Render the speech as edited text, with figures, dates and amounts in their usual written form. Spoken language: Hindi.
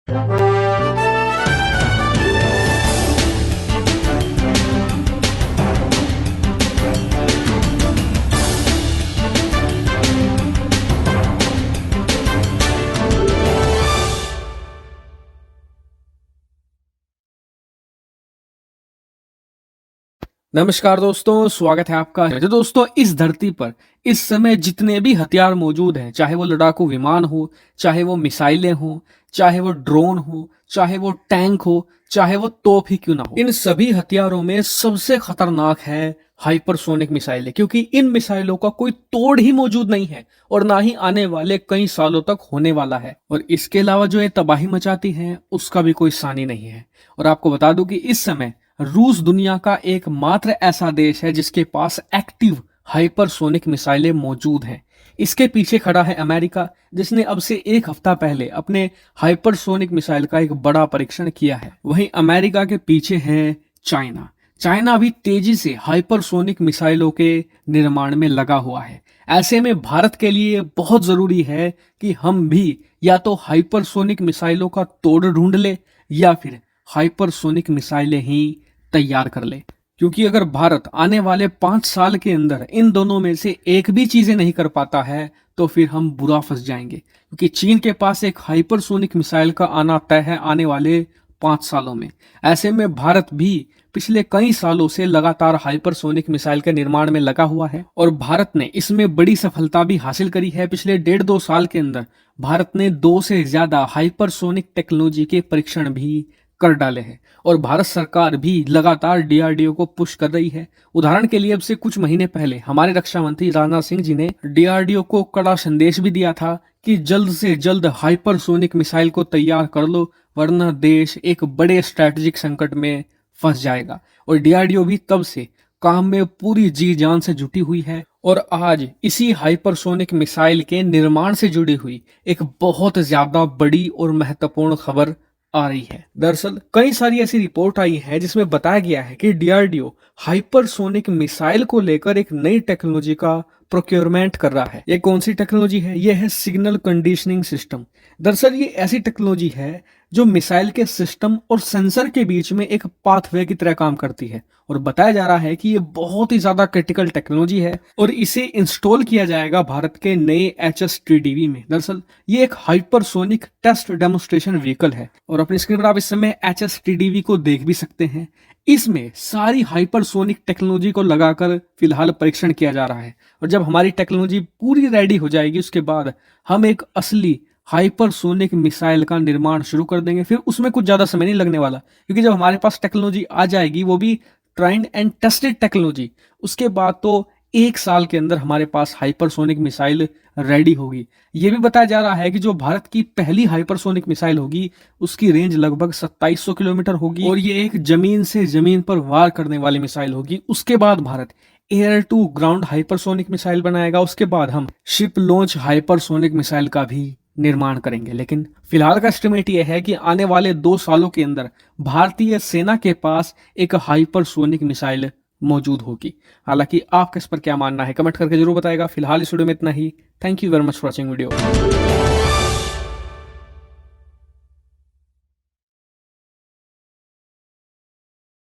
नमस्कार दोस्तों, स्वागत है आपका। तो दोस्तों, इस धरती पर इस समय जितने भी हथियार मौजूद हैं, चाहे वो लड़ाकू विमान हो, चाहे वो मिसाइलें हो, चाहे वो ड्रोन हो, चाहे वो टैंक हो, चाहे वो तोप ही क्यों ना हो, इन सभी हथियारों में सबसे खतरनाक है हाइपरसोनिक मिसाइलें, क्योंकि इन मिसाइलों का कोई तोड़ ही मौजूद नहीं है और ना ही आने वाले कई सालों तक होने वाला है। और इसके अलावा जो ये तबाही मचाती हैं उसका भी कोई सानी नहीं है। और आपको बता दूं कि इस समय रूस दुनिया का एकमात्र ऐसा देश है जिसके पास एक्टिव हाइपरसोनिक मिसाइलें मौजूद हैं। इसके पीछे खड़ा है अमेरिका, जिसने अब से एक हफ्ता पहले अपने हाइपरसोनिक मिसाइल का एक बड़ा परीक्षण किया है। वहीं अमेरिका के पीछे है चाइना। चाइना भी तेजी से हाइपरसोनिक मिसाइलों के निर्माण में लगा हुआ है। ऐसे में भारत के लिए बहुत जरूरी है कि हम भी या तो हाइपरसोनिक मिसाइलों का तोड़ ढूंढ ले या फिर हाइपरसोनिक मिसाइलें ही तैयार कर ले। क्योंकि अगर भारत आने वाले 5 साल के अंदर इन दोनों में से एक भी चीजें नहीं कर पाता है तो फिर हम बुरा फंस जाएंगे। क्योंकि चीन के पास एक हाइपरसोनिक मिसाइल का आना तय है आने वाले 5 सालों में। ऐसे में भारत भी पिछले कई सालों से लगातार हाइपरसोनिक मिसाइल के निर्माण में लगा हुआ है और भारत ने इसमें बड़ी सफलता भी हासिल करी है। पिछले 1.5-2 साल के अंदर भारत ने 2 से ज्यादा हाइपरसोनिक टेक्नोलॉजी के परीक्षण भी कर डाले हैं और भारत सरकार भी लगातार डीआरडीओ को पुश कर रही है। उदाहरण के लिए अब से कुछ महीने पहले हमारे रक्षा मंत्री राजनाथ सिंह जी ने डीआरडीओ को कड़ा संदेश भी दिया था कि जल्द से जल्द हाइपरसोनिक मिसाइल को तैयार कर लो, वरना देश एक बड़े स्ट्रैटेजिक संकट में फंस जाएगा। और डीआरडीओ भी तब से काम में पूरी जी जान से जुटी हुई है और आज इसी हाइपरसोनिक मिसाइल के निर्माण से जुड़ी हुई एक बहुत ज्यादा बड़ी और महत्वपूर्ण खबर आ रही है। दरअसल कई सारी ऐसी रिपोर्ट आई है जिसमें बताया गया है कि डीआरडीओ हाइपरसोनिक मिसाइल को लेकर एक नई टेक्नोलॉजी का प्रोक्योरमेंट कर रहा है। ये कौन सी टेक्नोलॉजी है? ये है सिग्नल कंडीशनिंग सिस्टम। दरअसल ये ऐसी टेक्नोलॉजी है जो मिसाइल के सिस्टम और सेंसर के बीच में एक पाथवे की तरह काम करती है और बताया जा रहा है कि ये बहुत ही ज्यादा क्रिटिकल टेक्नोलॉजी है और इसे इंस्टॉल किया जाएगा भारत के नए HSTDV में। दरअसल ये एक हाइपरसोनिक टेस्ट डेमोन्स्ट्रेशन व्हीकल है और अपनी स्क्रीन पर आप इस समय HSTDV को देख भी सकते हैं। इसमें सारी हाइपरसोनिक टेक्नोलॉजी को लगाकर फिलहाल परीक्षण किया जा रहा है और जब हमारी टेक्नोलॉजी पूरी रेडी हो जाएगी उसके बाद हम एक असली हाइपरसोनिक मिसाइल का निर्माण शुरू कर देंगे। फिर उसमें कुछ ज्यादा समय नहीं लगने वाला, क्योंकि जब हमारे पास टेक्नोलॉजी आ जाएगी, वो भी ट्राइड एंड टेस्टेड टेक्नोलॉजी, उसके बाद तो 1 साल के अंदर हमारे पास हाइपरसोनिक मिसाइल रेडी होगी। ये भी बताया जा रहा है कि जो भारत की पहली हाइपरसोनिक मिसाइल होगी उसकी रेंज लगभग 2700 किलोमीटर होगी और ये एक जमीन से जमीन पर वार करने वाली मिसाइल होगी। उसके बाद Bharat air to ground hypersonic missile बनाएगा। उसके बाद हम शिप लॉन्च हाइपरसोनिक मिसाइल का भी निर्माण करेंगे। लेकिन फिलहाल का एस्टिमेट यह है कि आने वाले 2 सालों के अंदर भारतीय सेना के पास एक हाइपरसोनिक मिसाइल मौजूद होगी। हालांकि आपका इस पर क्या मानना है कमेंट करके जरूर बताएगा। फिलहाल इस वीडियो में इतना ही। Thank you very much for watching video.